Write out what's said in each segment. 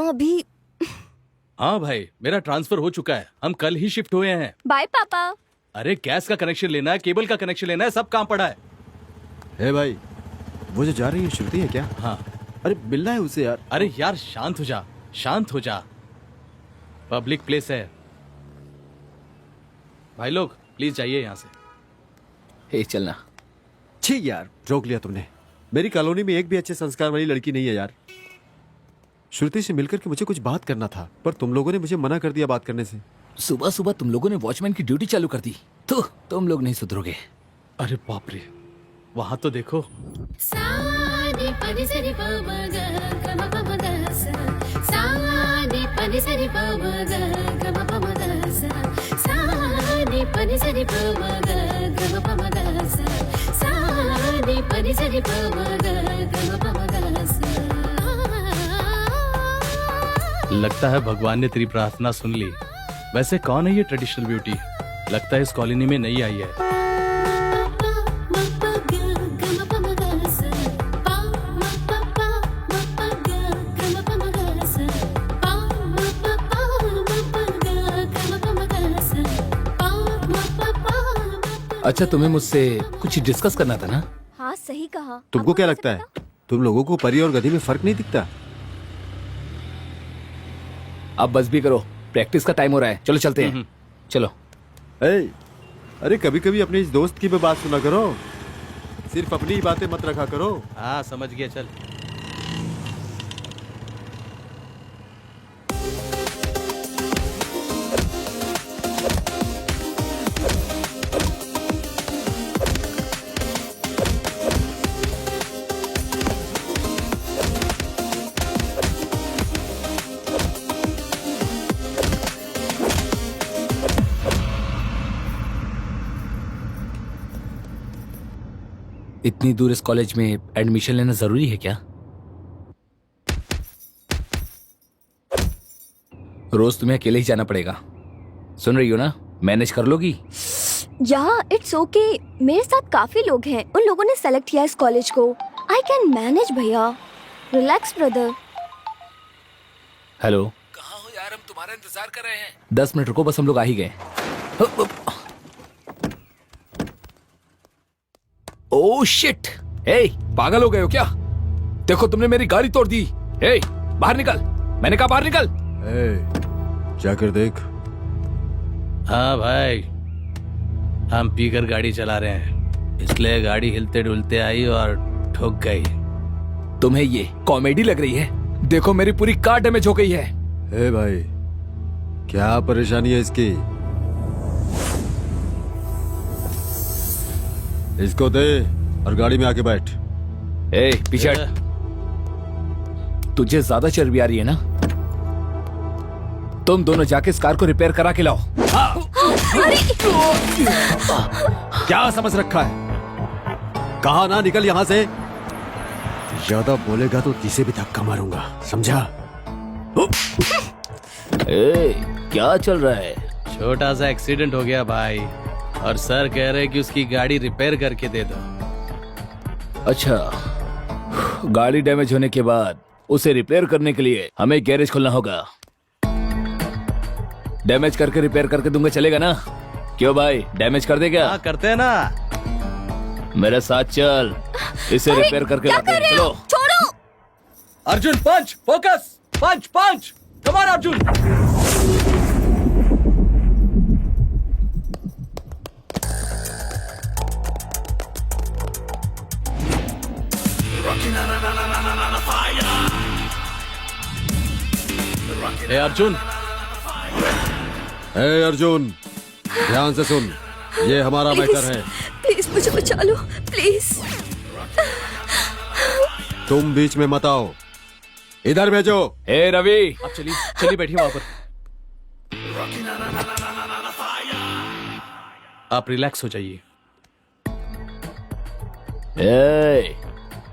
हाँ अभी। हाँ भाई, मेरा ट्रांसफर हो चुका है, हम कल ही शिफ्ट हुए हैं। बाय पापा। अरे गैस का कनेक्शन लेना है, केबल का कनेक्शन लेना है, सब काम पड़ा है। हे भाई, वो जो जा रही है श्रुति है क्या? हाँ। अरे मिलना है उसे यार। अरे यार शांत हो जा, शांत हो जा, पब्लिक प्लेस है। भाई लोग प्लीज जाइए यहाँ से। हे चलना। छी यार, रोक लिया तुमने। मेरी कॉलोनी में एक भी अच्छे संस्कार वाली लड़की नहीं है यार। श्रुति से मिलकर के मुझे कुछ बात करना था, पर तुम लोगों ने मुझे मना कर दिया बात करने से। सुबह सुबह तुम लोगों ने वॉचमैन की ड्यूटी चालू कर दी, तो तुम लोग नहीं सुधरोगे। अरे बाप रे, वहां तो देखो। लगता है भगवान ने तेरी प्रार्थना सुन ली। वैसे कौन है ये ट्रेडिशनल ब्यूटी? लगता है इस कॉलोनी में नई आई है। अच्छा, तुम्हें मुझसे कुछ डिस्कस करना था ना? हाँ सही कहा। तुमको आपको क्या कैसे लगता है, पता? तुम लोगों को परी और गधी में फर्क नहीं दिखता? अब बस भी करो, प्रैक्टिस का टाइम हो रहा है। चलो चलते हैं। चलो। अरे कभी कभी अपने इस दोस्त की भी बात सुना करो, सिर्फ अपनी ही बातें मत रखा करो। हाँ समझ गया, चल। इतनी दूर इस कॉलेज में एडमिशन लेना जरूरी है क्या? रोज तुम्हें अकेले ही जाना पड़ेगा। सुन रही हो ना? मैनेज कर लोगी? या इट्स ओके, मेरे साथ काफी लोग हैं, उन लोगों ने सेलेक्ट किया इस कॉलेज को। आई कैन मैनेज भैया, रिलैक्स ब्रदर। हेलो, कहाँ हो यार? हम तुम्हारा इंतजार कर रहे हैं। 10 मिनट रुको, बस हम लोग आ ही गए। Oh shit! हे, पागल हो गए हो क्या? देखो तुमने मेरी गाड़ी तोड़ दी। हे, बाहर निकल! मैंने कहा बाहर निकल। जाकर देख। हाँ भाई, हम पीकर गाड़ी चला रहे हैं, इसलिए गाड़ी हिलते डुलते आई और ठुक गई। तुम्हें ये कॉमेडी लग रही है? देखो मेरी पूरी कार डैमेज हो गई है। हे भाई, क्या परेशानी है इसकी? इसको दे और गाड़ी में आके बैठ। ए, पीछे हट। तुझे ज्यादा चर्बी आ रही है ना? तुम दोनों जाके इस कार को रिपेयर करा के लाओ। क्या समझ रखा है? कहा ना निकल यहां से। ज्यादा बोलेगा तो किसे भी धक्का मारूंगा, समझा? ए, क्या चल रहा है? छोटा सा एक्सीडेंट हो गया भाई, और सर कह रहे कि उसकी गाड़ी रिपेयर करके दे दो। अच्छा, गाड़ी डैमेज होने के बाद उसे रिपेयर करने के लिए हमें गैरेज खोलना होगा। डैमेज करके रिपेयर करके दूंगा, चलेगा ना? क्यों भाई, डैमेज कर दे क्या? हाँ करते हैं ना। मेरे साथ चल, इसे रिपेयर करके लाते हैं। चलो। छोड़ो। Arjun punch, focus, punch punch, come on Arjun. ए अर्जुन, हे अर्जुन, ध्यान से सुन, ये हमारा मैटर है। प्लीज मुझे बचा लो, प्लीज। तुम बीच में मत आओ, इधर भेजो। ए रवि, आप चलिए चलिए, बैठिए वहां पर। आप रिलैक्स हो जाइए। ए,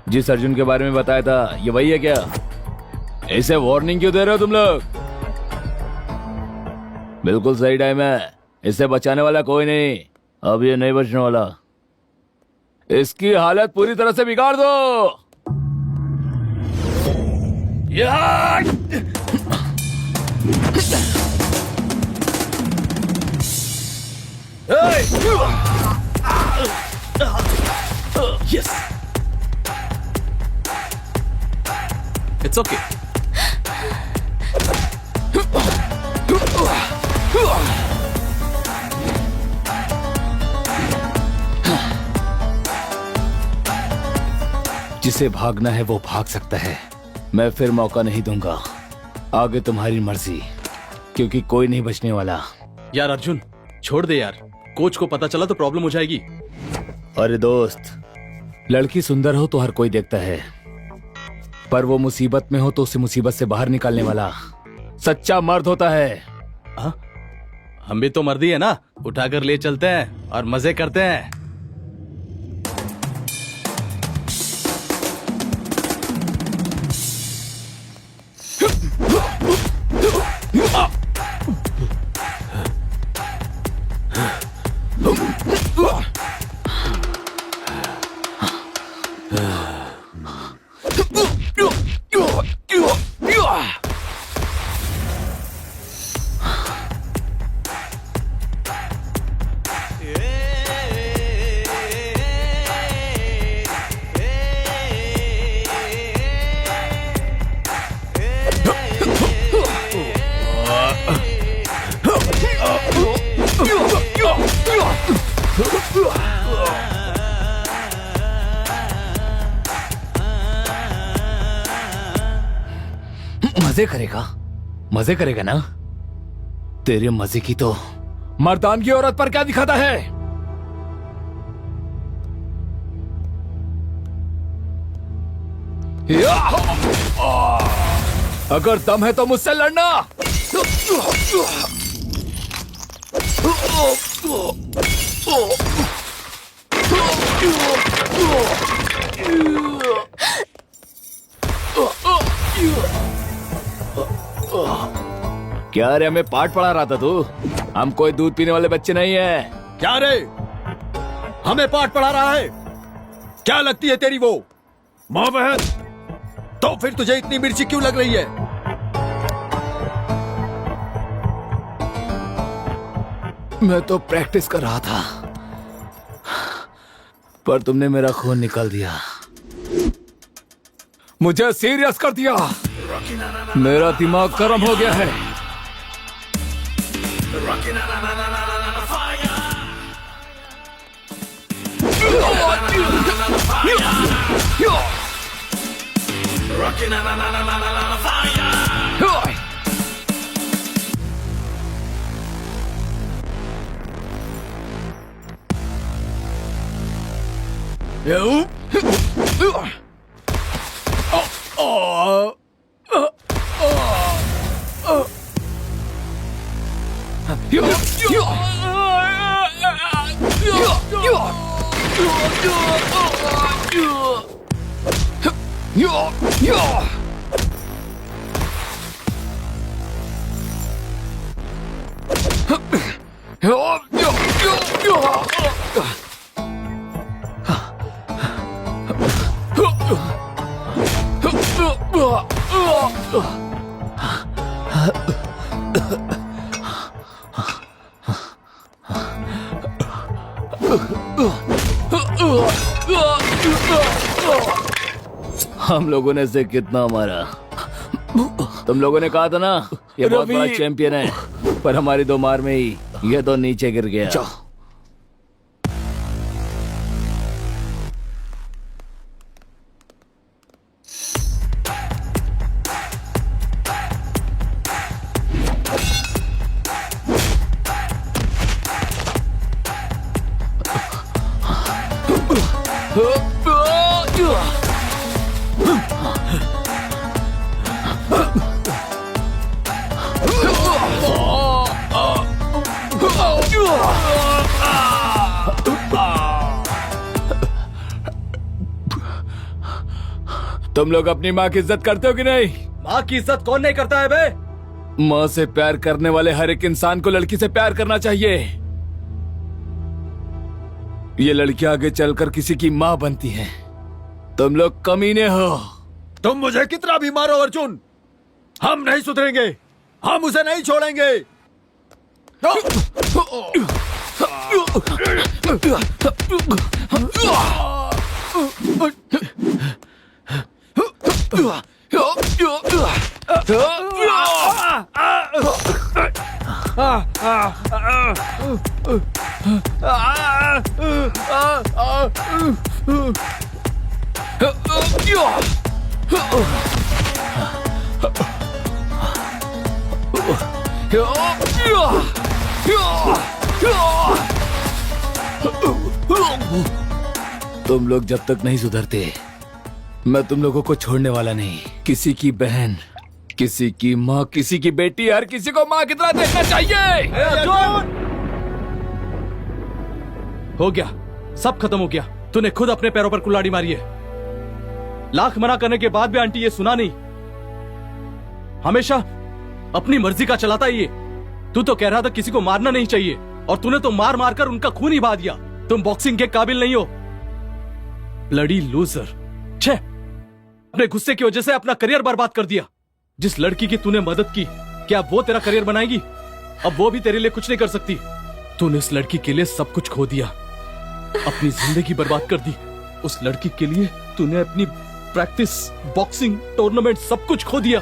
जिस अर्जुन के बारे में बताया था, ये वही है क्या? इसे वार्निंग क्यों दे रहे हो तुम लोग? बिल्कुल सही टाइम है, इससे बचाने वाला कोई नहीं। अब ये नहीं बचने वाला। इसकी हालत पूरी तरह से बिगाड़ दो। It's okay. जिसे भागना है वो भाग सकता है, मैं फिर मौका नहीं दूंगा। आगे तुम्हारी मर्जी, क्योंकि कोई नहीं बचने वाला। यार अर्जुन छोड़ दे यार, कोच को पता चला तो प्रॉब्लम हो जाएगी। अरे दोस्त, लड़की सुंदर हो तो हर कोई देखता है, पर वो मुसीबत में हो तो उसे मुसीबत से बाहर निकालने वाला सच्चा मर्द होता है। हाँ? हम भी तो मर्दी है ना, उठाकर ले चलते हैं और मजे करते हैं। मजे करेगा ना? तेरे मजे की तो मर्दानगी औरत पर क्या दिखाता है? अगर दम है तो मुझसे लड़ना। क्या रे, हमें पाठ पढ़ा रहा था तू? हम कोई दूध पीने वाले बच्चे नहीं है। क्या रे, हमें पाठ पढ़ा रहा है? क्या लगती है तेरी वो माँ बहन? तो फिर तुझे इतनी मिर्ची क्यों लग रही है? मैं तो प्रैक्टिस कर रहा था, पर तुमने मेरा खून निकाल दिया, मुझे सीरियस कर दिया। मेरा दिमाग गर्म हो गया है। हम लोगों ने इसे कितना मारा। तुम लोगों ने कहा था ना ये बहुत बड़ा चैंपियन है, पर हमारी दो मार में ही ये तो नीचे गिर गया। तुम लोग अपनी माँ की इज्जत करते हो कि नहीं? माँ की इज्जत कौन नहीं करता है बे? माँ से प्यार करने वाले हर एक इंसान को लड़की से प्यार करना चाहिए। ये लड़की आगे चलकर किसी की माँ बनती है। तुम लोग कमीने हो। तुम मुझे कितना भी मारो अर्जुन, हम नहीं सुधरेंगे, हम उसे नहीं छोड़ेंगे। तुम लोग जब तक नहीं सुधरते मैं तुम लोगों को छोड़ने वाला नहीं। किसी की बहन, किसी की माँ, किसी की बेटी, हर किसी को माँ की तरह देखना चाहिए। हो गया, सब खत्म हो गया। तूने खुद अपने पैरों पर कुल्हाड़ी मारी है। लाख मना करने के बाद भी आंटी ये सुना नहीं। हमेशा अपनी मर्जी का चलाता है ये। तू तो कह रहा था किसी को मारना नहीं चाहिए, और तूने तो मार मार कर उनका खून ही बहा दिया। तुम बॉक्सिंग के काबिल नहीं हो। Bloody loser. छे, अपने गुस्से की वजह से अपना करियर बर्बाद कर दिया। जिस लड़की की तूने मदद की, क्या वो तेरा करियर बनाएगी? अब वो भी तेरे लिए कुछ नहीं कर सकती। तूने उस लड़की के लिए सब कुछ खो दिया, अपनी जिंदगी बर्बाद कर दी। उस लड़की के लिए तूने अपनी प्रैक्टिस, बॉक्सिंग, टूर्नामेंट सब कुछ खो दिया।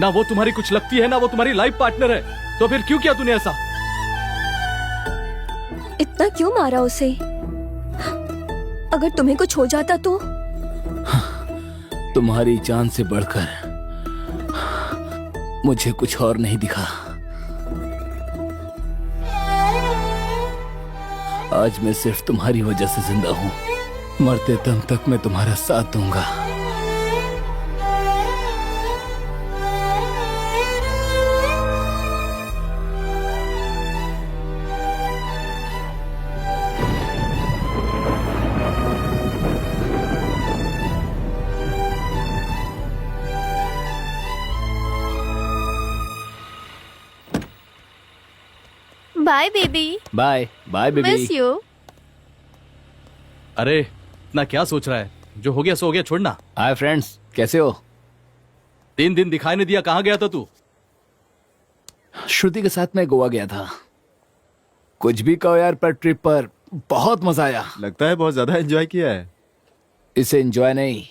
ना वो तुम्हारी कुछ लगती है, ना वो तुम्हारी लाइफ पार्टनर है। तो फिर क्यों किया तूने ऐसा? इतना क्यों मारा उसे? अगर तुम्हें कुछ हो जाता तो? तुम्हारी जान से बढ़कर मुझे कुछ और नहीं दिखा। आज मैं सिर्फ तुम्हारी वजह से जिंदा हूं। मरते दम तक मैं तुम्हारा साथ दूंगा। Bye baby. Bye bye baby. Miss you. अरे इतना क्या सोच रहा है? जो हो गया सो हो गया, छोड़ना। हाय फ्रेंड्स, कैसे हो? 3 दिन दिखाई नहीं दिया, कहाँ गया था तू? श्रुति के साथ मैं गोवा गया था। कुछ भी कहो यार, पर ट्रिप पर बहुत मजा आया। लगता है बहुत ज्यादा एंजॉय किया है। इसे एंजॉय नहीं,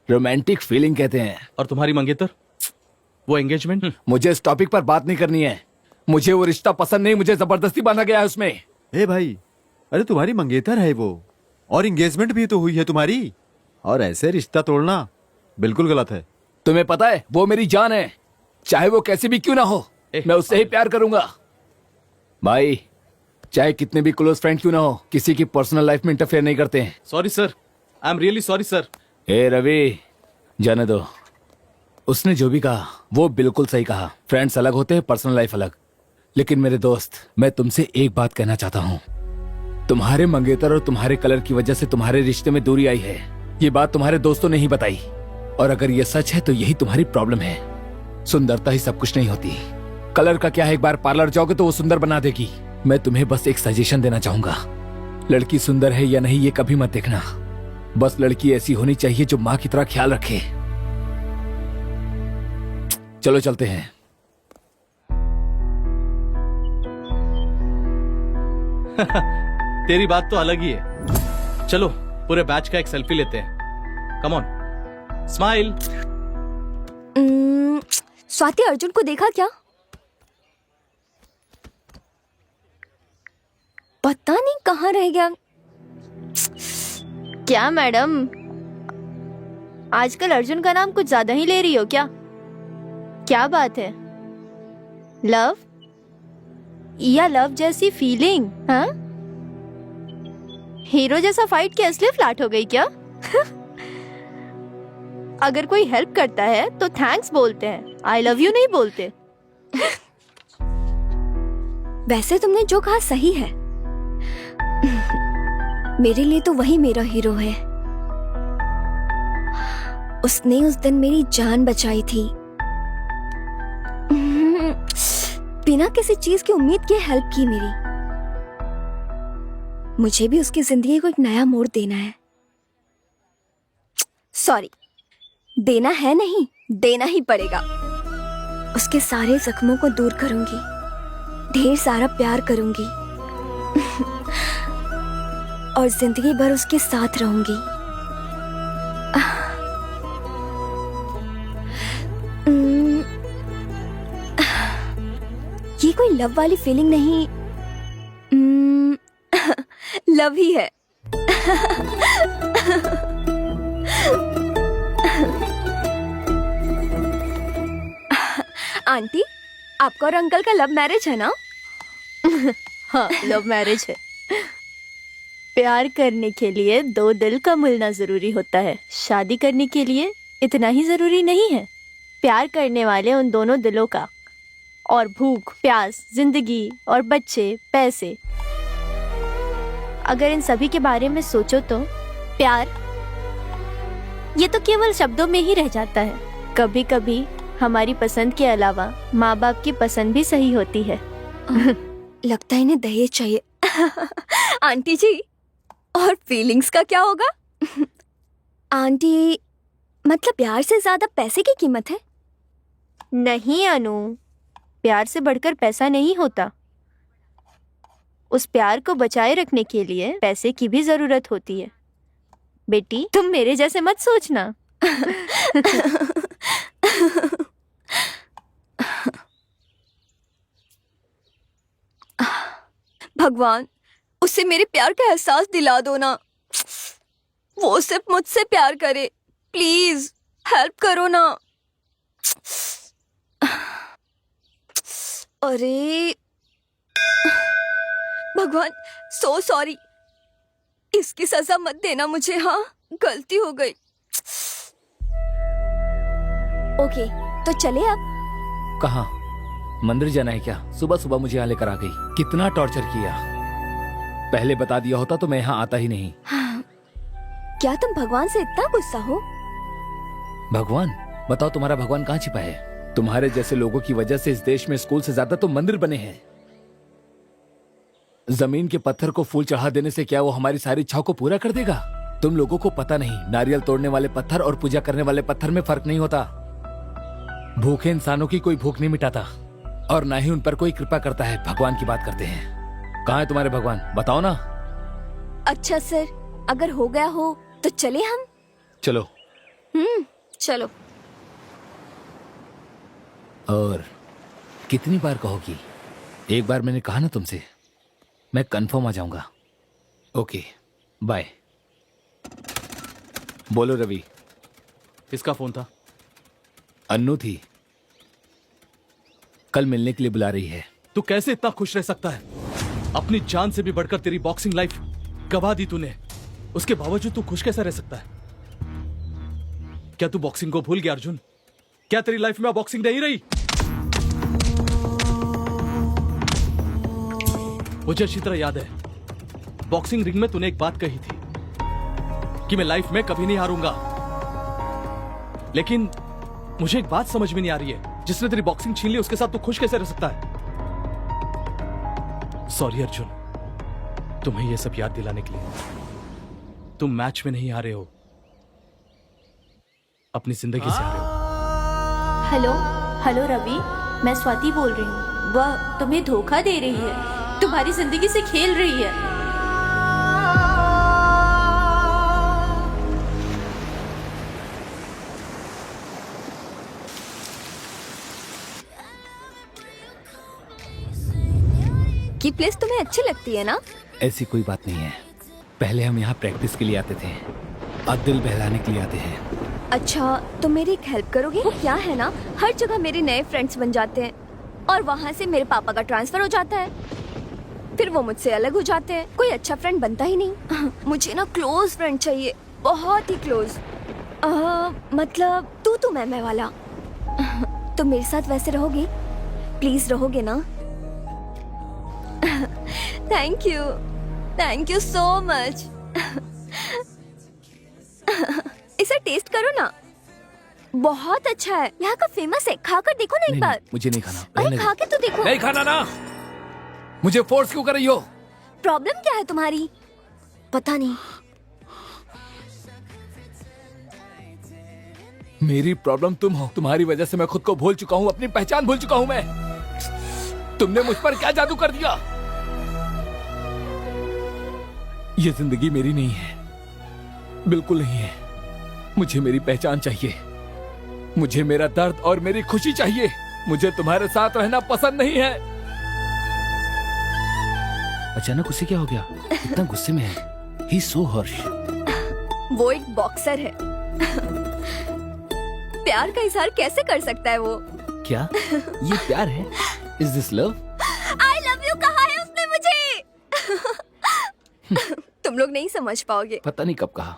रोमांटिक फीलिंग कहते हैं। और तुम्हारी मंगेतर, वो एंगेजमेंट? मुझे इस टॉपिक पर बात नहीं करनी है। मुझे वो रिश्ता पसंद नहीं, मुझे जबरदस्ती बांधा गया है उसमें। ए भाई, अरे तुम्हारी मंगेतर है वो, और एंगेजमेंट भी तो हुई है तुम्हारी, और ऐसे रिश्ता तोड़ना बिल्कुल गलत है। तुम्हें पता है वो मेरी जान है, चाहे वो कैसी भी क्यों ना हो। मैं उससे ही प्यार करूंगा। भाई, चाहे कितने भी क्लोज फ्रेंड क्यों ना हो, किसी की पर्सनल लाइफ में इंटरफेयर नहीं करते हैं। Sorry sir, I am really sorry sir. ए रवि, जाने दो। उसने जो भी कहा वो बिल्कुल सही कहा। फ्रेंड्स अलग होते हैं, पर्सनल लाइफ अलग। लेकिन मेरे दोस्त, मैं तुमसे एक बात कहना चाहता हूँ। तुम्हारे मंगेतर और तुम्हारे कलर की वजह से तुम्हारे रिश्ते में दूरी आई है। ये बात तुम्हारे दोस्तों ने ही बताई, और अगर ये सच है तो यही तुम्हारी प्रॉब्लम है। सुंदरता ही सब कुछ नहीं होती। कलर का क्या है, एक बार पार्लर जाओगे तो वो सुंदर बना देगी। मैं तुम्हें बस एक सजेशन देना चाहूंगा। लड़की सुंदर है या नहीं ये कभी मत देखना, बस लड़की ऐसी होनी चाहिए जो माँ की तरह ख्याल रखे। चलो चलते हैं। तेरी बात तो अलग ही है। चलो पूरे बैच का एक सेल्फी लेते हैं। Come on, smile. Swati, Arjun को देखा क्या? पता नहीं कहाँ रह गया। क्या मैडम, आजकल अर्जुन का नाम कुछ ज्यादा ही ले रही हो क्या? क्या बात है? लव या लव जैसी फीलिंग? हाँ, हीरो जैसा फाइट के असली फ्लैट हो गई क्या? अगर कोई हेल्प करता है तो थैंक्स बोलते हैं, आई लव यू नहीं बोलते। वैसे तुमने जो कहा सही है। मेरे लिए तो वही मेरा हीरो है। उसने उस दिन मेरी जान बचाई थी। बिना किसी चीज की उम्मीद के हेल्प की मेरी। मुझे भी उसकी जिंदगी को एक नया मोड़ देना है। सॉरी, देना है नहीं, देना ही पड़ेगा। उसके सारे जख्मों को दूर करूंगी, ढेर सारा प्यार करूंगी और जिंदगी भर उसके साथ रहूंगी। कोई लव वाली फीलिंग नहीं, लव ही है। आंटी, आपका और अंकल का लव मैरिज है ना? हाँ, लव मैरिज है। प्यार करने के लिए दो दिल का मिलना जरूरी होता है, शादी करने के लिए इतना ही जरूरी नहीं है। प्यार करने वाले उन दोनों दिलों का, और भूख, प्यास, जिंदगी और बच्चे, पैसे, अगर इन सभी के बारे में सोचो तो प्यार ये तो केवल शब्दों में ही रह जाता है। कभी कभी हमारी पसंद के अलावा माँ बाप की पसंद भी सही होती है। लगता है इन्हें दहेज चाहिए। आंटी जी, और फीलिंग्स का क्या होगा? आंटी, मतलब प्यार से ज्यादा पैसे की कीमत है? नहीं अनु, प्यार से बढ़कर पैसा नहीं होता। उस प्यार को बचाए रखने के लिए पैसे की भी जरूरत होती है। बेटी, तुम मेरे जैसे मत सोचना। भगवान, उसे मेरे प्यार का एहसास दिला दो ना। वो सिर्फ मुझसे प्यार करे, प्लीज हेल्प करो ना। अरे भगवान, सो सॉरी। इसकी सजा मत देना मुझे। हाँ, गलती हो गई। ओके, तो चले अब। कहाँ? मंदिर जाना है क्या? सुबह सुबह मुझे यहाँ लेकर आ गई। कितना टॉर्चर किया। पहले बता दिया होता तो मैं यहाँ आता ही नहीं। क्या तुम भगवान से इतना गुस्सा हो? भगवान? बताओ, तुम्हारा भगवान कहाँ छिपा है? तुम्हारे जैसे लोगों की वजह से इस देश में स्कूल से ज्यादा तो मंदिर बने हैं। जमीन के पत्थर को फूल चढ़ा देने से क्या वो हमारी सारी इच्छाओं को पूरा कर देगा? तुम लोगों को पता नहीं, नारियल तोड़ने वाले पत्थर और पूजा करने वाले पत्थर में फर्क नहीं होता। भूखे इंसानों की कोई भूख नहीं मिटाता, और ना ही उन पर कोई कृपा करता है। भगवान की बात करते हैं। कहाँ है तुम्हारे भगवान? बताओ ना। अच्छा सर, अगर हो गया हो तो चले हम। चलो। चलो। और कितनी बार कहोगी? एक बार मैंने कहा ना तुमसे, मैं कंफर्म आ जाऊंगा। Okay, bye. बोलो रवि। किसका फोन था? अन्नू थी, कल मिलने के लिए बुला रही है। तू कैसे इतना खुश रह सकता है? अपनी जान से भी बढ़कर तेरी बॉक्सिंग लाइफ गवा दी तूने, उसके बावजूद तू खुश कैसा रह सकता है? क्या तू बॉक्सिंग को भूल गया अर्जुन? क्या तेरी लाइफ में बॉक्सिंग नहीं रही? मुझे अच्छी तरह याद है, बॉक्सिंग रिंग में तूने एक बात कही थी कि मैं लाइफ में कभी नहीं हारूंगा। लेकिन मुझे एक बात समझ में नहीं आ रही है, जिसने तेरी बॉक्सिंग छीन ली उसके साथ तू खुश कैसे रह सकता है? सॉरी अर्जुन, तुम्हें यह सब याद दिलाने के लिए। तुम मैच में नहीं हारे हो, अपनी जिंदगी से हारे हो। हेलो हेलो रवि, मैं स्वाति बोल रही हूँ। वह तुम्हें धोखा दे रही है, तुम्हारी जिंदगी से खेल रही है। की प्लेस तुम्हें अच्छी लगती है ना? ऐसी कोई बात नहीं है। पहले हम यहाँ प्रैक्टिस के लिए आते थे, अब दिल बहलाने के लिए आते हैं। अच्छा, तो मेरी एक हेल्प करोगे? वो क्या है ना, हर जगह मेरे नए फ्रेंड्स बन जाते हैं और वहाँ से मेरे पापा का ट्रांसफर हो जाता है, फिर वो मुझसे अलग हो जाते हैं। कोई अच्छा फ्रेंड बनता ही नहीं। मुझे ना क्लोज फ्रेंड चाहिए, बहुत ही क्लोज। मतलब तू मैं वाला। तो मेरे साथ वैसे रहोगे? प्लीज रहोगे ना? Thank you so much. इसे टेस्ट करो ना, बहुत अच्छा है। यहाँ का फेमस है, खाकर देखो ना एक नहीं, बार। नहीं, मुझे नहीं खाना। अरे रहने दो। खा के तो देखो। नहीं खाना ना। मुझे फोर्स क्यों कर रही हो? प्रॉब्लम क्या है तुम्हारी? पता नहीं। मेरी प्रॉब्लम तुम हो। तुम्हारी वजह से मैं खुद को भूल चुका हूँ, अपनी पहचान भूल चुका हूँ मैं। तुमने मुझ पर क्या जादू कर दिया? ये जिंदगी मेरी नहीं है, बिल्कुल नहीं है। मुझे मेरी पहचान चाहिए, मुझे मेरा दर्द और मेरी खुशी चाहिए। मुझे तुम्हारे साथ रहना पसंद नहीं है। अचानक उसे क्या हो गया? इतना गुस्से में है। ही सो हर्ष। वो एक बॉक्सर है। प्यार का इजहार कैसे कर सकता है वो? क्या ये प्यार है? Is this love? I love you कहा है उसने मुझे। तुम लोग नहीं समझ पाओगे। पता नहीं कब कहा।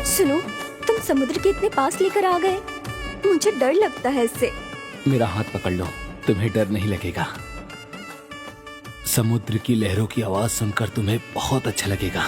सुनो, तुम समुद्र के इतने पास लेकर आ गए, मुझे डर लगता है इससे। मेरा हाथ पकड़ लो, तुम्हें डर नहीं लगेगा। समुद्र की लहरों की आवाज सुनकर तुम्हें बहुत अच्छा लगेगा।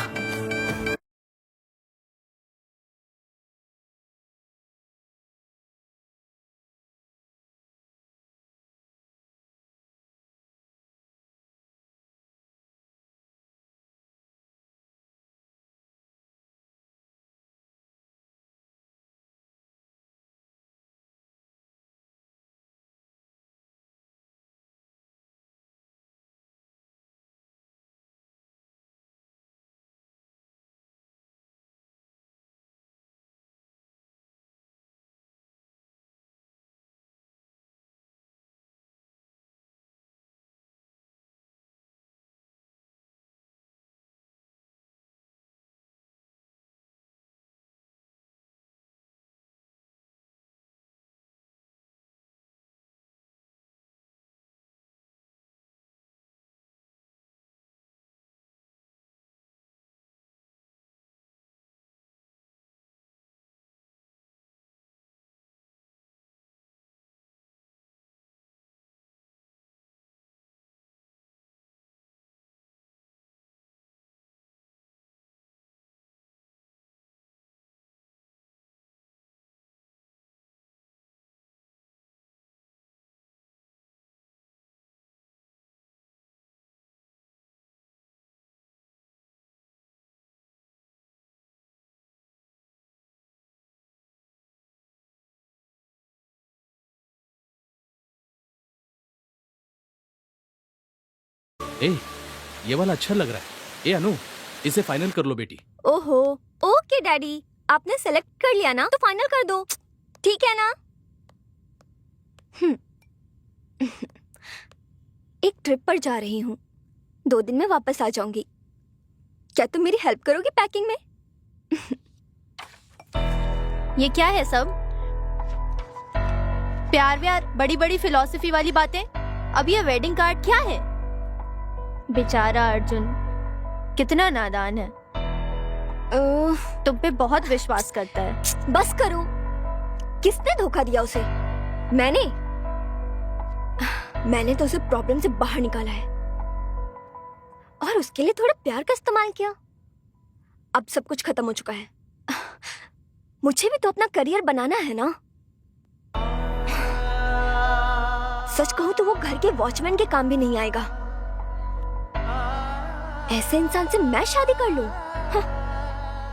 ए, ये वाला अच्छा लग रहा है। ए अनु, इसे फाइनल कर लो बेटी। ओहो, ओके डैडी, आपने सेलेक्ट कर लिया ना तो फाइनल कर दो, ठीक है ना? एक ट्रिप पर जा रही हूँ, 2 दिन में वापस आ जाऊंगी। क्या तुम मेरी हेल्प करोगी पैकिंग में? ये क्या है सब? प्यार व्यार, बड़ी बड़ी फिलॉसफी वाली बातें। अब ये वेडिंग कार्ड क्या है? बेचारा अर्जुन कितना नादान है, तुम पे बहुत विश्वास करता है। बस करो, किसने धोखा दिया उसे? मैंने तो उसे प्रॉब्लम से बाहर निकाला है और उसके लिए थोड़ा प्यार का इस्तेमाल किया। अब सब कुछ खत्म हो चुका है। मुझे भी तो अपना करियर बनाना है ना। सच कहूं तो वो घर के वॉचमैन के काम भी नहीं आएगा। ऐसे इंसान से मैं शादी कर लूं?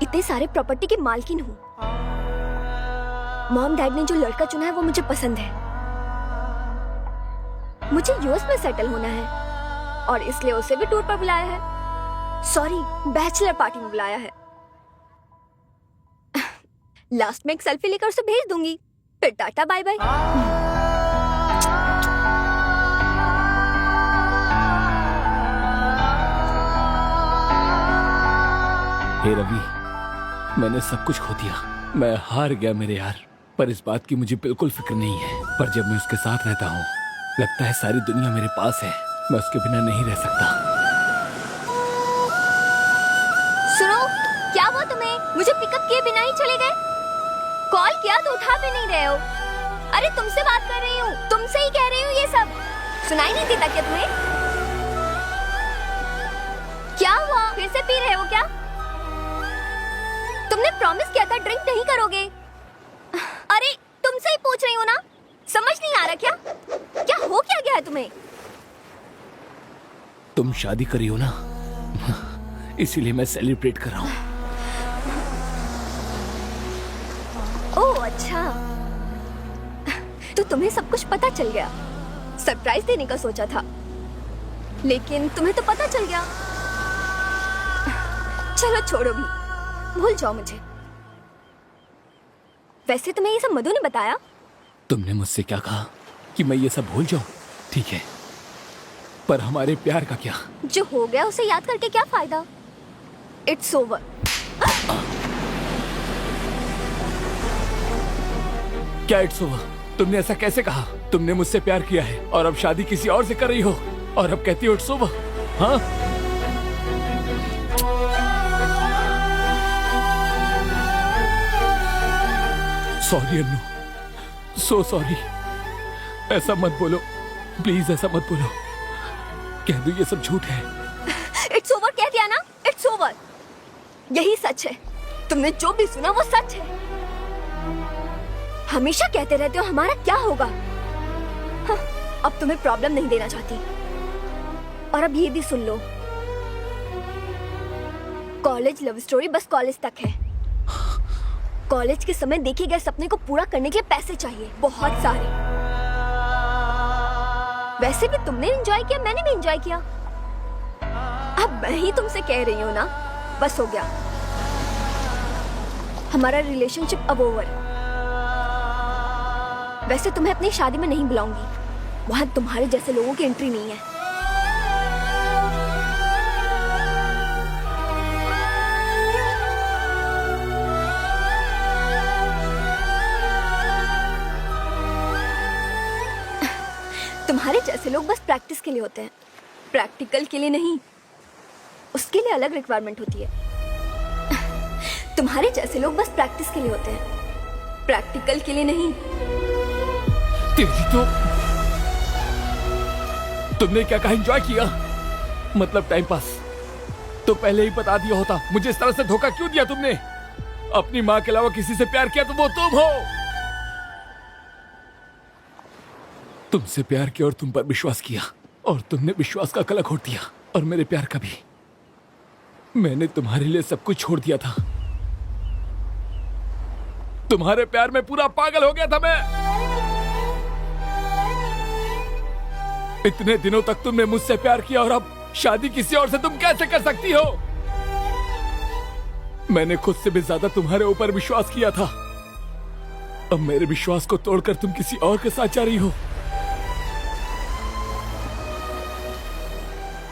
इतने सारे प्रॉपर्टी की मालकिन हूं। मॉम डैड ने जो लड़का चुना है वो मुझे पसंद है। मुझे यूएस में सेटल होना है और इसलिए उसे भी टूर पर बुलाया है। सॉरी, बैचलर पार्टी में बुलाया है। लास्ट में एक सेल्फी लेकर उसे भेज दूंगी, फिर टाटा बाय बाय। हे रवि, मैंने सब कुछ खो दिया। मैं हार गया मेरे यार, पर इस बात की मुझे बिल्कुल फिक्र नहीं है। पर जब मैं उसके साथ रहता हूँ लगता है सारी दुनिया मेरे पास है। मैं उसके बिना नहीं रह सकता। सुनो, क्या हुआ तुम्हें? मुझे पिकअप किए बिना ही चले गए? कॉल किया तो उठा भी नहीं रहे हो। अरे तुमसे बात कर रही हूँ, तुमसे ही कह रही हूँ ये सब। सुनाई नहीं देता क्या तुम्हें? क्या हुआ, फिर से पी रहे हो क्या? तुमने प्रॉमिस किया था ड्रिंक नहीं करोगे। अरे तुमसे ही पूछ रही हूँ ना, समझ नहीं आ रहा क्या? क्या हो क्या गया है तुम्हें? तुम शादी करी हो ना, इसीलिए मैं सेलिब्रेट कर रहा हूँ। ओह अच्छा, तो तुम्हें सब कुछ पता चल गया। सरप्राइज देने का सोचा था, लेकिन तुम्हें तो पता चल गया। चलो छोड़ो भी, भूल जाओ मुझे। वैसे तुम्हें ये सब मधु ने बताया? तुमने मुझसे क्या कहा कि मैं ये सब भूल जाऊं? ठीक है, पर हमारे प्यार का क्या? जो हो गया उसे याद करके क्या फायदा? It's over. क्या इट्स ओवर? तुमने ऐसा कैसे कहा? तुमने मुझसे प्यार किया है और अब शादी किसी और से कर रही हो और अब कहती हो इट्स ओवर? हाँ, सॉरी अन्नू, सो सॉरी। ऐसा मत बोलो प्लीज, ऐसा मत बोलो। कह दो ये सब झूठ है। इट्स ओवर कह दिया ना, इट्स ओवर। यही सच है, तुमने जो भी सुना वो सच है। हमेशा कहते रहते हो हमारा क्या होगा। हाँ, अब तुम्हें प्रॉब्लम नहीं देना चाहती। और अब ये भी सुन लो, कॉलेज लव स्टोरी बस कॉलेज तक है। कॉलेज के समय देखे गए सपने को पूरा करने के लिए पैसे चाहिए, बहुत सारे। वैसे भी तुमने एंजॉय किया, मैंने भी एंजॉय किया। अब मैं ही तुमसे कह रही हूँ ना, बस हो गया। हमारा रिलेशनशिप अब ओवर। वैसे तुम्हें अपनी शादी में नहीं बुलाऊंगी, वहां तुम्हारे जैसे लोगों की एंट्री नहीं है। तुम्हारे जैसे लोग बस प्रैक्टिस के लिए होते हैं, प्रैक्टिकल के लिए नहीं। उसके लिए अलग रिक्वायरमेंट होती है। तुम्हारे जैसे लोग बस प्रैक्टिस के लिए होते हैं, प्रैक्टिकल के लिए नहीं। तेरी तो तुमने क्या कहा एंजॉय किया? मतलब टाइम पास। तो पहले ही बता दिया होता। मुझे इस तरह से धोखा क्यों दिया तुमने? अपनी माँ के अलावा किसी से प्यार किया तो वो तुम हो। तुमसे प्यार किया और तुम पर विश्वास किया और तुमने विश्वास का गला घोट दिया और मेरे प्यार का भी। मैंने तुम्हारे लिए सब कुछ छोड़ दिया था। तुम्हारे प्यार में पूरा पागल हो गया था मैं। इतने दिनों तक तुमने मुझसे प्यार किया और अब शादी किसी और से तुम कैसे कर सकती हो? मैंने खुद से भी ज्यादा तुम्हारे ऊपर विश्वास किया था। अब मेरे विश्वास को तोड़कर तुम किसी और के साथ जा रही हो।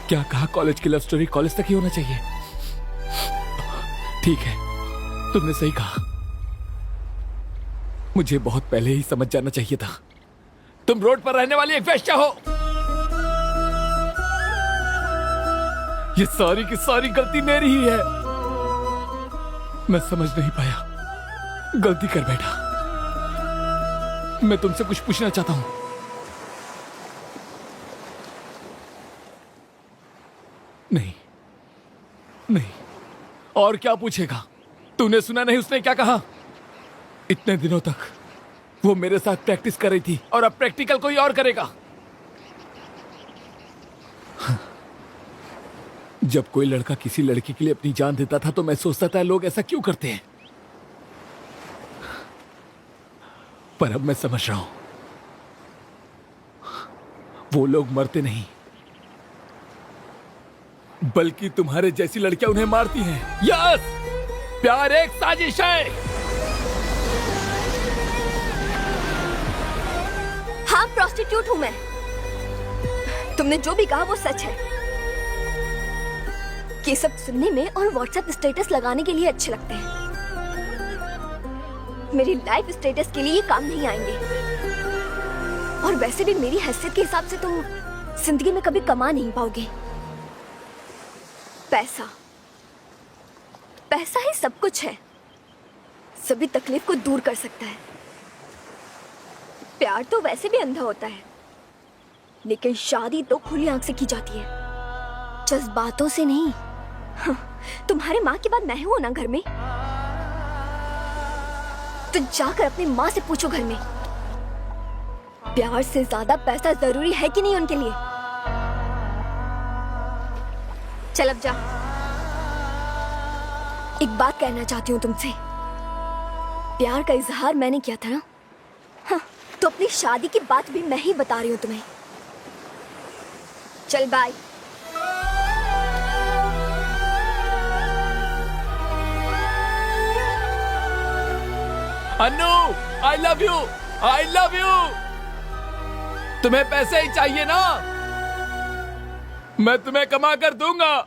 क्या कहा, कॉलेज की लव स्टोरी कॉलेज तक ही होना चाहिए? ठीक है, तुमने सही कहा। मुझे बहुत पहले ही समझ जाना चाहिए था। तुम रोड पर रहने वाली एक वेश्या हो। ये सारी की सारी गलती मेरी ही है। मैं समझ नहीं पाया, गलती कर बैठा। मैं तुमसे कुछ पूछना चाहता हूं। नहीं नहीं, और क्या पूछेगा? तूने सुना नहीं उसने क्या कहा? इतने दिनों तक वो मेरे साथ प्रैक्टिस कर रही थी और अब प्रैक्टिकल कोई और करेगा। जब कोई लड़का किसी लड़की के लिए अपनी जान देता था तो मैं सोचता था लोग ऐसा क्यों करते हैं, पर अब मैं समझ रहा हूं, वो लोग मरते नहीं बल्कि तुम्हारे जैसी लड़कियां उन्हें मारती हैं। यस, प्यार एक साजिश है। हाँ, प्रोस्टिट्यूट हूं मैं। तुमने जो भी कहा वो सच है। ये सब सुनने में और व्हाट्सएप स्टेटस लगाने के लिए अच्छे लगते हैं। मेरी लाइफ स्टेटस के लिए ये काम नहीं आएंगे। और वैसे भी मेरी हैसियत के हिसाब से तुम जिंदगी में कभी कमा नहीं पाओगे। पैसा, पैसा ही सब कुछ है। सभी तकलीफ को दूर कर सकता है। प्यार तो वैसे भी अंधा होता है, लेकिन शादी तो खुली आंख से की जाती है, जज्बातों से नहीं। हाँ, तुम्हारे माँ के बाद मैं हूं ना घर में, तो जाकर अपनी माँ से पूछो घर में, प्यार से ज्यादा पैसा जरूरी है कि नहीं उनके लिए। चल अब जा। एक बात कहना चाहती हूँ तुमसे। प्यार का इजहार मैंने किया था ना, हाँ, तो अपनी शादी की बात भी मैं ही बता रही हूँ तुम्हें। चल bye. Annu, I love you, I love you. तुम्हें पैसे ही चाहिए ना? मैं तुम्हें कमा कर दूंगा।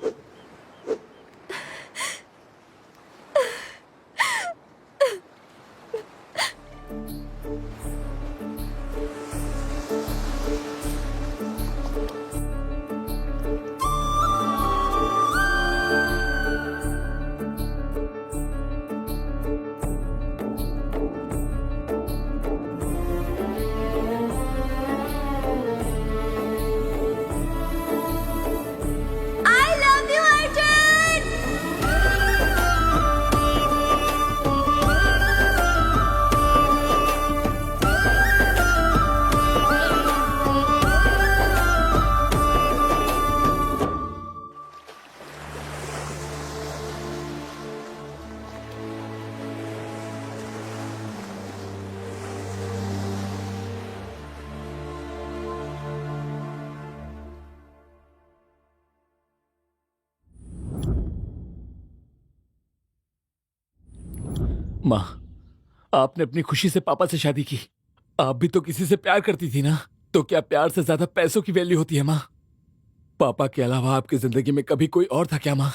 माँ, आपने अपनी खुशी से पापा से शादी की। आप भी तो किसी से प्यार करती थी ना? तो क्या प्यार से ज्यादा पैसों की वैल्यू होती है माँ? पापा के अलावा आपकी जिंदगी में कभी कोई और था क्या माँ?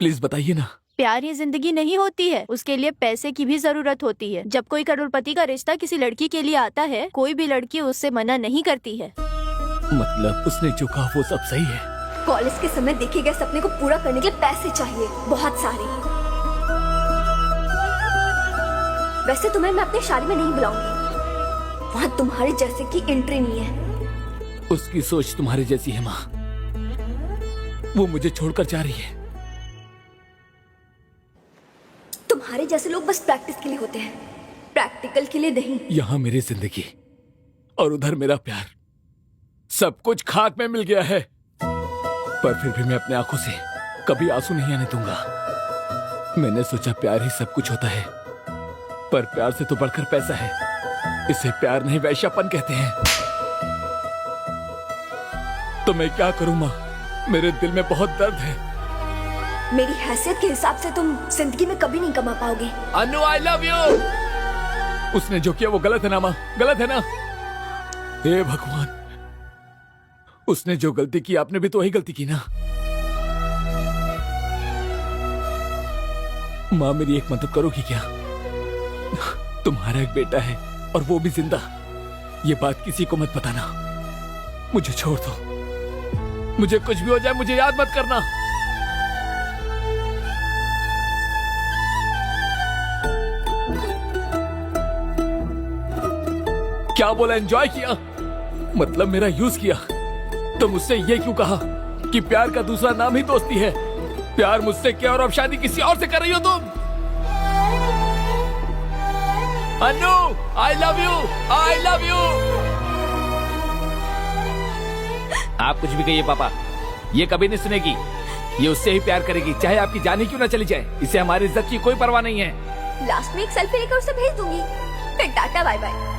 प्लीज बताइए ना। प्यार ये जिंदगी नहीं होती है, उसके लिए पैसे की भी जरूरत होती है। जब कोई करोड़पति का रिश्ता किसी लड़की के लिए आता है, कोई भी लड़की उससे मना नहीं करती है। मतलब उसने जो कहा वो सब सही है? कॉलेज के समय देखे गए सपने को पूरा करने के लिए पैसे चाहिए, बहुत सारे। वैसे तुम्हें मैं अपनी शादी में नहीं बुलाऊंगी, वहाँ तुम्हारे जैसे की एंट्री नहीं है। उसकी सोच तुम्हारी जैसी है माँ। वो मुझे छोड़कर जा रही है। तुम्हारे जैसे लोग बस प्रैक्टिस के लिए होते हैं, प्रैक्टिकल के लिए नहीं। यहाँ मेरी जिंदगी और उधर मेरा प्यार, सब कुछ खाक में मिल गया है। पर फिर भी मैं अपनी आंखों से कभी आंसू नहीं आने दूंगा। मैंने सोचा प्यार ही सब कुछ होता है, पर प्यार से तो बढ़कर पैसा है। इसे प्यार नहीं वैश्यापन कहते हैं। तो मैं क्या करूं माँ? मेरे दिल में बहुत दर्द है। मेरी हैसियत के हिसाब से तुम जिंदगी में कभी नहीं कमा पाओगे। अनु आई लव यू। उसने जो किया वो गलत है ना माँ, गलत है ना? हे भगवान, उसने जो गलती की आपने भी तो वही गलती की ना। माँ मेरी एक मदद करोगी क्या? तुम्हारा एक बेटा है और वो भी जिंदा। ये बात किसी को मत बताना। मुझे छोड़ दो, मुझे कुछ भी हो जाए मुझे याद मत करना। क्या बोला? एंजॉय किया? मतलब मेरा यूज किया? तो मुझसे ये क्यों कहा कि प्यार का दूसरा नाम ही दोस्ती है? प्यार मुझसे क्या और अब शादी किसी और से कर रही हो तुम? Anu I love you, I love you. आप कुछ भी कहिए पापा, ये कभी नहीं सुनेगी। ये उससे ही प्यार करेगी चाहे आपकी जान ही क्यों ना चली जाए। इसे हमारी इज्जत की कोई परवाह नहीं है। लास्ट में एक सेल्फी लेकर उसे भेज दूंगी, फिर टाटा बाय बाय।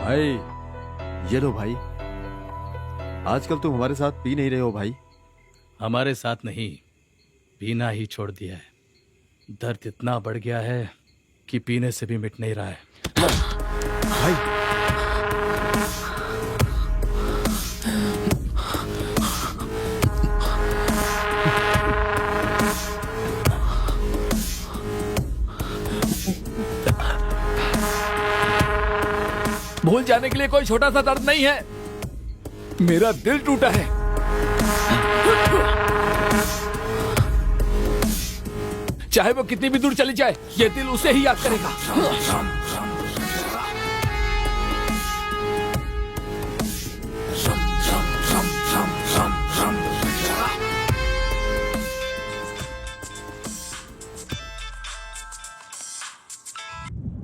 भाई ये लो भाई, आजकल तुम हमारे साथ पी नहीं रहे हो भाई। हमारे साथ नहीं, पीना ही छोड़ दिया है। दर्द इतना बढ़ गया है कि पीने से भी मिट नहीं रहा है। भाई भूल जाने के लिए कोई छोटा सा दर्द नहीं है। मेरा दिल टूटा है। चाहे वो कितनी भी दूर चली जाए, ये दिल उसे ही याद करेगा।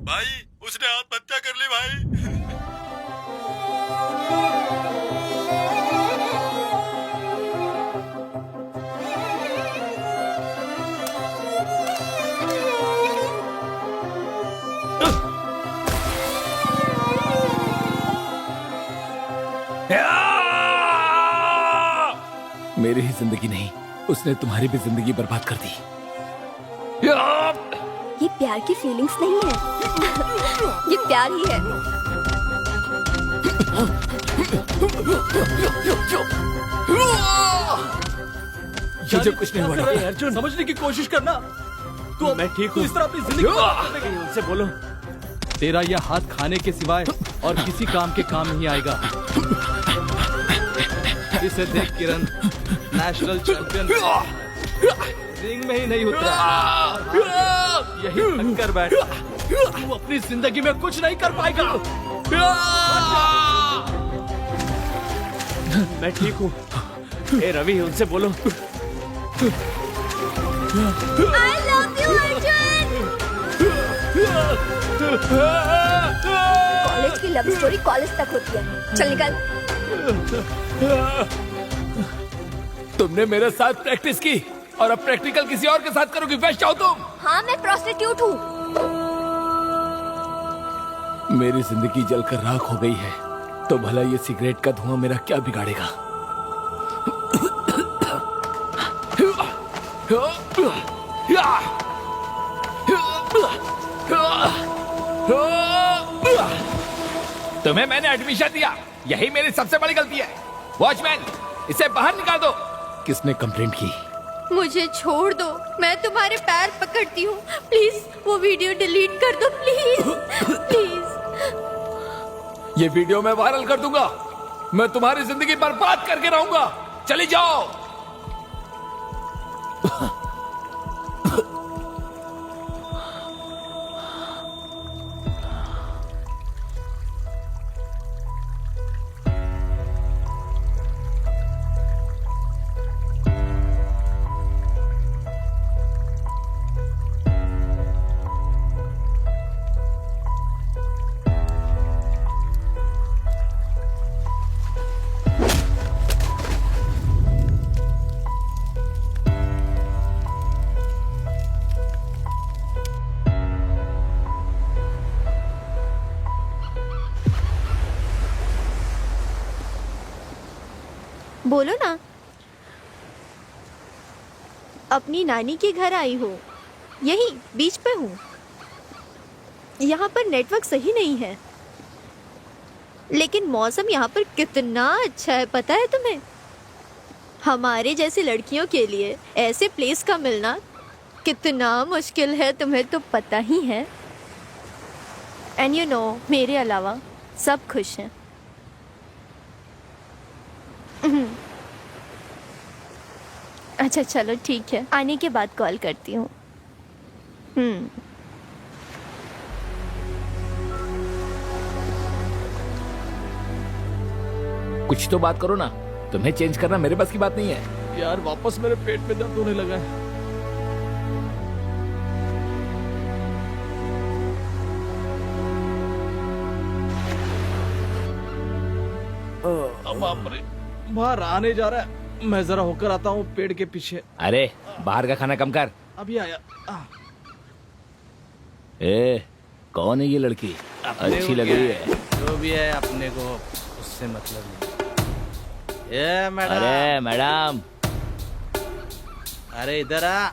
भाई उसने आत्महत्या कर ली भाई। मेरी ही जिंदगी नहीं, उसने तुम्हारी भी जिंदगी बर्बाद कर दी। ये प्यार की फीलिंग्स नहीं है, ये प्यार ही है। मुझे कुछ नहीं हुआ। अर्जुन समझने की कोशिश करना। तू मैं ठीक हूँ। इस तरह अपनी जिंदगी उनसे बोलो। तेरा यह हाथ खाने के सिवाय और किसी काम के काम नहीं आएगा। इसे देख किरण, नेशनल चैंपियन रिंग में ही नहीं उतरा, यही थक कर बैठ। तू अपनी जिंदगी में कुछ नहीं कर पाएगा। मैं ठीक हूँ। ए रवि उनसे बोलो। I love you, Arjun. College की लव स्टोरी कॉलेज तक होती है। चल निकल। तुमने मेरे साथ प्रैक्टिस की और अब प्रैक्टिकल किसी और के साथ करोगी। वेस्ट जाओ तुम। हाँ मैं प्रोस्टिट्यूट हूँ। मेरी जिंदगी जलकर राख हो गई है, तो भला ये सिगरेट का धुआं मेरा क्या बिगाड़ेगा? तुम्हें मैंने एडमिशन दिया, यही मेरी सबसे बड़ी गलती है। वॉचमैन, इसे बाहर निकाल दो। किसने कंप्लेंट की? मुझे छोड़ दो, मैं तुम्हारे पैर पकड़ती हूँ। प्लीज वो वीडियो डिलीट कर दो, प्लीज प्लीज। ये वीडियो मैं वायरल कर दूंगा। मैं तुम्हारी जिंदगी बर्बाद करके रहूंगा। चली जाओ। बोलो ना। अपनी नानी के घर आई हो, यही बीच पे हूँ। यहाँ पर नेटवर्क सही नहीं है, लेकिन मौसम यहाँ पर कितना अच्छा है पता है तुम्हें? हमारे जैसी लड़कियों के लिए ऐसे प्लेस का मिलना कितना मुश्किल है, तुम्हें तो पता ही है। एंड यू नो, मेरे अलावा सब खुश हैं। अच्छा चलो ठीक है, आने के बाद कॉल करती हूँ। कुछ तो बात करो ना। तुम्हें चेंज करना मेरे बस की बात नहीं है। यार वापस मेरे पेट में दर्द होने लगा है। बाप रे, बाहर आने जा रहा है। मैं जरा होकर आता हूँ पेड़ के पीछे। अरे बाहर का खाना कम कर। अभी आया। ए, कौन है ये लड़की? अच्छी लग रही है। जो भी है अपने को उससे मतलब नहीं। ये मैडम। अरे मैडम, अरे इधर आ।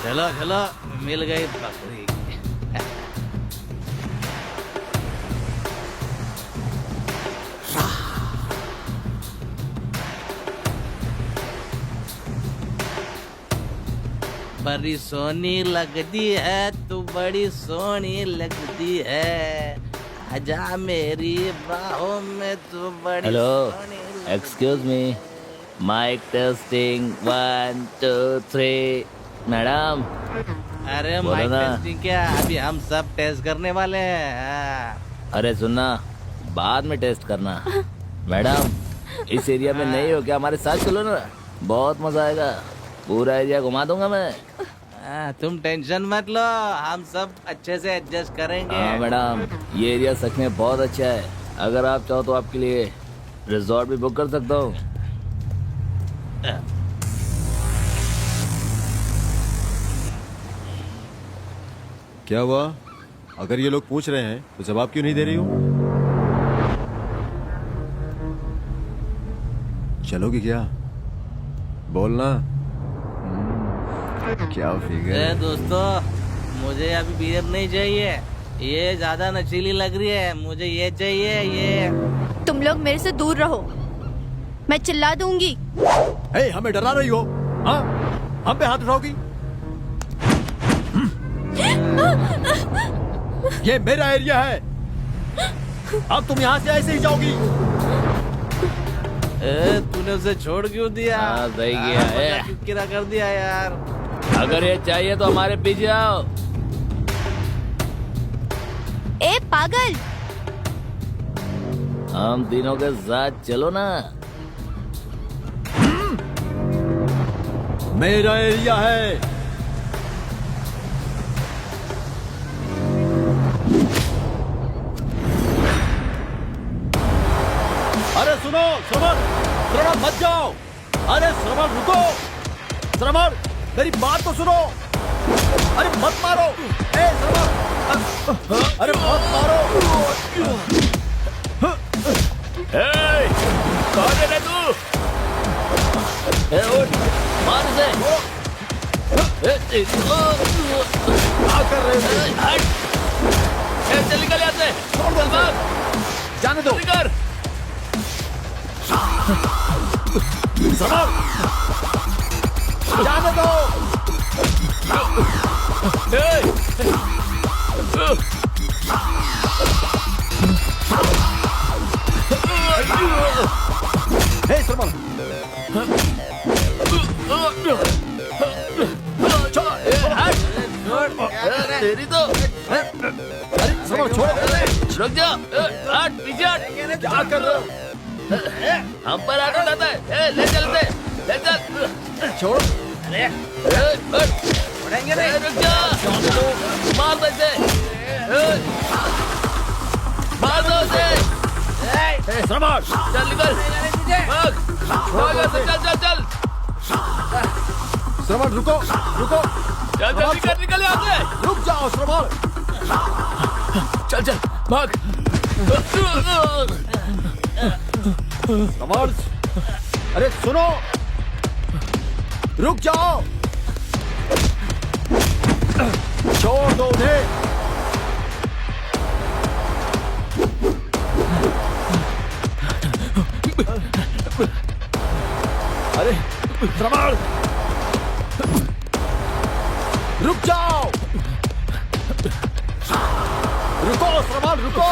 चलो चलो, मिल गई बकरी। बड़ी सोनी लगती है तू, बड़ी सोनी लगती है। आजा मेरी बाहों में तू बड़ी हेलो, सोनी लगती excuse me, mike testing 1 2 3। Madam अरे बोलो माइक ना। टेस्टिंग क्या, अभी हम सब टेस्ट करने वाले हैं। हाँ। अरे सुनना, बाद में टेस्ट करना। मैडम, इस एरिया में नहीं हो क्या? हमारे साथ चलो ना, बहुत मजा आएगा। पूरा एरिया घुमा दूंगा मैं। तुम टेंशन मत लो, हम सब अच्छे से एडजस्ट करेंगे। हाँ मैडम, ये एरिया सच में बहुत अच्छा है। अगर आप चाहो तो आपके लिए रिजॉर्ट भी बुक कर सकता हूँ। क्या हुआ? अगर ये लोग पूछ रहे हैं तो जवाब क्यों नहीं दे रही हो? चलोगी क्या? बोलना। क्या फिगर। दोस्तों, मुझे अभी बियर नहीं चाहिए, ये ज्यादा नशीली लग रही है। मुझे ये चाहिए, ये। तुम लोग मेरे से दूर रहो, मैं चिल्ला दूंगी। हे, हमें डरा रही हो? हाँ, हम पे हाथ उठाओगी? ये मेरा एरिया है, अब तुम यहाँ से ऐसे ही जाओगी। तूने उसे छोड़ क्यों दिया? हाँ, सही किया है। क्यों किरा कर दिया यार? अगर ये चाहिए तो हमारे पीछे आओ। ए पागल, हम तीनों के साथ चलो ना। मेरा एरिया है। अरे सुनो श्रवण, श्रवण मत जाओ। अरे श्रवण रुको, श्रवण मेरी बात तो सुनो। अरे मत मारो। ए श्रवण, अरे मत मारो। कौन है रे तू? उठ, मार इसे। क्या कर रहे हो? चल निकल यहाँ से। छोड़ दो इसे। जाने दो। निकल। श्रवण, जाने दो। हे श्रवण, तेरी तो अरे श्रवण छोड़ो। रुक जा। हट पीछे हट। क्या कर रहे हो? हम पर आगे उठाता है। ले चलते। ले चल। छोड़ो। अरे छोड़ेंगे नहीं। रुक जा। मार दो इसे। मार दो उसे। हे श्रवण, चल निकल। भाग। भाग ऐसे। चल चल चल। श्रवण रुको, रुको। चल चल निकल निकल यहाँ से। रुक जाओ श्रवण। चल चल भाग। श्रवण, अरे सुनो, रुक जाओ। छोड़ दो उन्हें। अरे श्रवण, रुक जाओ। रुको श्रवण, रुको।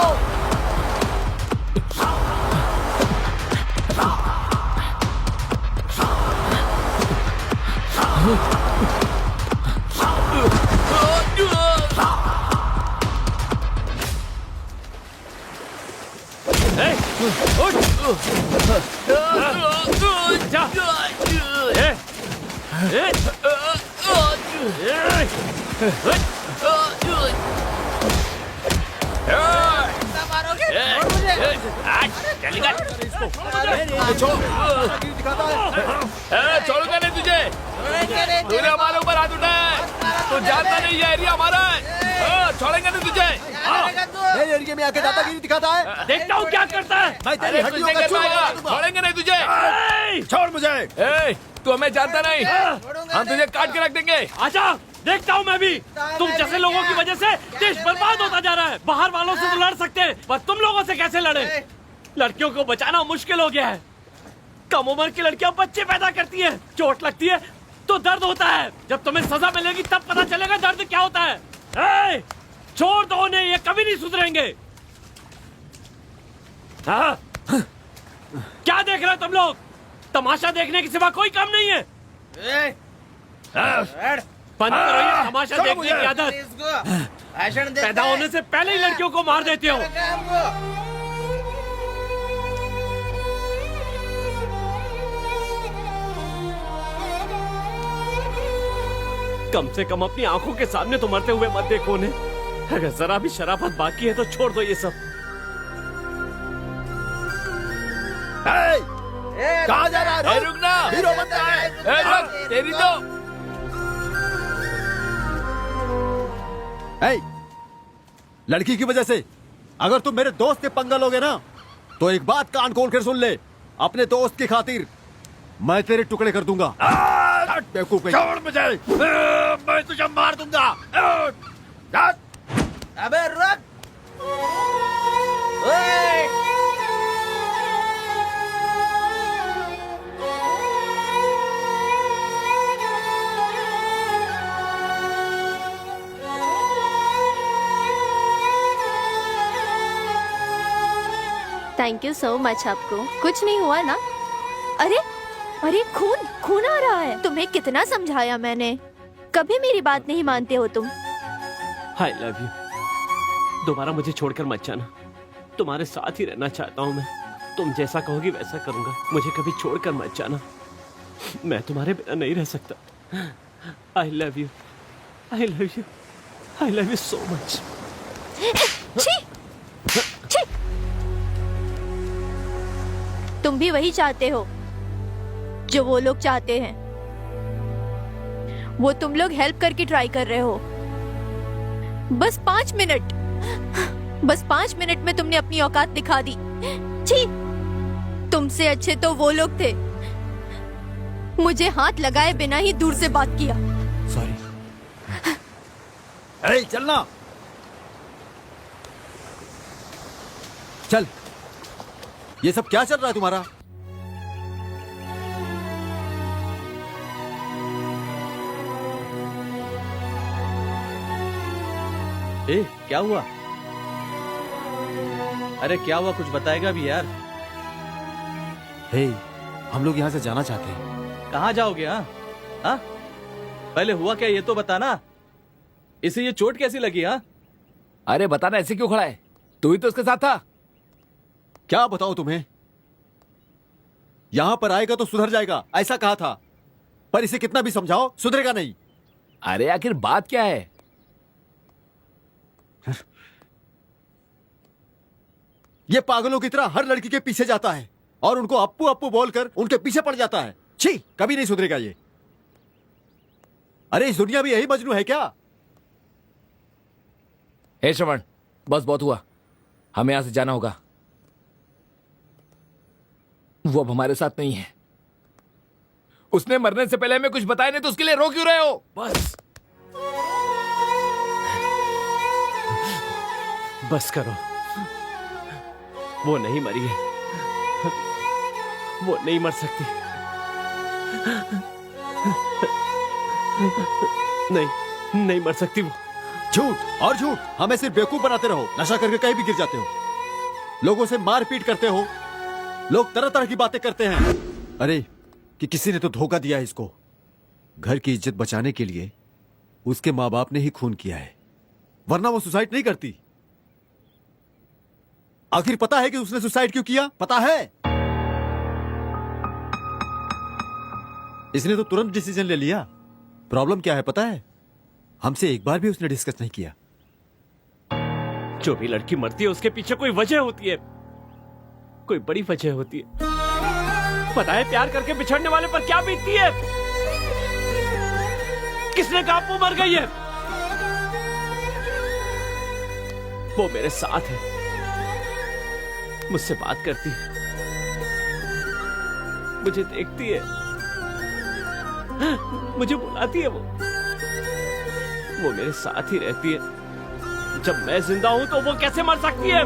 छोड़ूंगा नहीं तुझे। तूने हमारे ऊपर हाथ उठाया है। तू जानता नहीं ये एरिया हमारा है। छोड़ेंगे नहीं तुझे। मेरे एरिया में आके दादागिरी दिखाता है। देखता हूँ क्या करता है। मैं तेरी अरे हड्डियों तुझे का कर चूरमा पाएगा। उड़ा दूंगा। छोड़ेंगे नहीं तुझे। छोड़ मुझे। ए, तू हमें जानता नहीं। हम तुझे काट के रख देंगे। आजा, देखता हूँ मैं भी। तुम जैसे लोगों की वजह से देश बर्बाद होता जा रहा है। बाहर वालों से तो लड़ सकते हैं, पर तुम लोगों से कैसे लड़े? लड़कियों को बचाना मुश्किल हो गया है। कम उम्र की लड़कियां बच्चे पैदा करती हैं, चोट लगती है तो दर्द होता है। जब तुम्हें सजा मिलेगी तब पता चलेगा दर्द क्या होता है। ए, छोड़ दो उन्हें, ये कभी नहीं सुधरेंगे। हाँ? क्या देख रहे हो तुम लोग? तमाशा देखने के सिवा कोई काम नहीं है। बंद करो ये तमाशा देखने की आदत। पैदा होने से पहले ही लड़कियों को मार देते हो। कम से कम अपनी आंखों के सामने तो मरते हुए मत देखो उन्हें। अगर जरा भी शराफत बाकी है तो छोड़ दो ये सब। कहाँ जा रहा है? रुकना। हीरो बनता है। रुक, तेरी तो लड़की की वजह से अगर तुम मेरे दोस्त से पंगा लोगे ना, तो एक बात कान खोल कर सुन ले। अपने दोस्त की खातिर मैं तेरे टुकड़े कर दूंगा। बेवकूफ। छोड़ मुझे, मैं तुझे मार दूंगा। अबे रुक। Thank you so much. आपको कुछ नहीं हुआ ना? अरे अरे, खून खून आ रहा है। तुम्हें कितना समझाया मैंने, कभी मेरी बात नहीं मानते हो तुम। आई लव यू। दोबारा मुझे छोड़कर मत जाना। तुम्हारे साथ ही रहना चाहता हूँ मैं। तुम जैसा कहोगी वैसा करूंगा। मुझे कभी छोड़कर मत जाना। मैं तुम्हारे बिना नहीं रह सकता। आई love you, I love you, I love you so much. छी! छी! तुम भी वही चाहते हो जो वो लोग चाहते हैं। वो तुम लोग हेल्प करके ट्राई कर रहे हो। बस 5 मिनट, बस 5 मिनट में तुमने अपनी औकात दिखा दी। छी! तुमसे अच्छे तो वो लोग थे। मुझे हाथ लगाए बिना ही दूर से बात किया। सॉरी, ए, चलना। चल। ये सब क्या चल रहा है तुम्हारा? ए, क्या हुआ? अरे क्या हुआ, कुछ बताएगा भी यार। हे, हम लोग यहाँ से जाना चाहते हैं। कहाँ जाओगे? हाँ? पहले हुआ क्या ये तो बताना। इसे ये चोट कैसी लगी? हाँ, अरे बताना, ऐसे क्यों खड़ा है? तू ही तो उसके साथ था। क्या बताऊं तुम्हें? यहां पर आएगा तो सुधर जाएगा, ऐसा कहा था। पर इसे कितना भी समझाओ, सुधरेगा नहीं। अरे आखिर बात क्या है? ये पागलों की तरह हर लड़की के पीछे जाता है और उनको अप्पू अप्पू बोलकर उनके पीछे पड़ जाता है। छी, कभी नहीं सुधरेगा ये। अरे इस दुनिया में यही मजनू है क्या? हे श्रवण, बस बहुत हुआ, हमें यहां से जाना होगा। वो अब हमारे साथ नहीं है। उसने मरने से पहले हमें कुछ बताया नहीं तो उसके लिए रो क्यों रहे हो? बस करो, वो नहीं मरी है, वो नहीं मर सकती। नहीं, नहीं मर सकती वो। झूठ और झूठ, हमें सिर्फ बेवकूफ बनाते रहो। नशा करके कहीं भी गिर जाते हो, लोगों से मारपीट करते हो, लोग तरह तरह की बातें करते हैं। अरे कि किसी ने तो धोखा दिया है इसको। घर की इज्जत बचाने के लिए उसके माँ बाप ने ही खून किया है, वरना वो सुसाइड नहीं करती। आखिर पता है कि उसने सुसाइड क्यों किया? पता है? इसने तो तुरंत डिसीजन ले लिया। प्रॉब्लम क्या है पता है? हमसे एक बार भी उसने डिस्कस नहीं किया। जो भी लड़की मरती है उसके पीछे कोई वजह होती है, कोई बड़ी वजह होती है। पता है प्यार करके बिछड़ने वाले पर क्या बीतती है? किसने कहा वो मर गई है? वो मेरे साथ है, मुझसे बात करती है, मुझे देखती है, मुझे बुलाती है। वो मेरे साथ ही रहती है। जब मैं जिंदा हूं तो वो कैसे मर सकती है?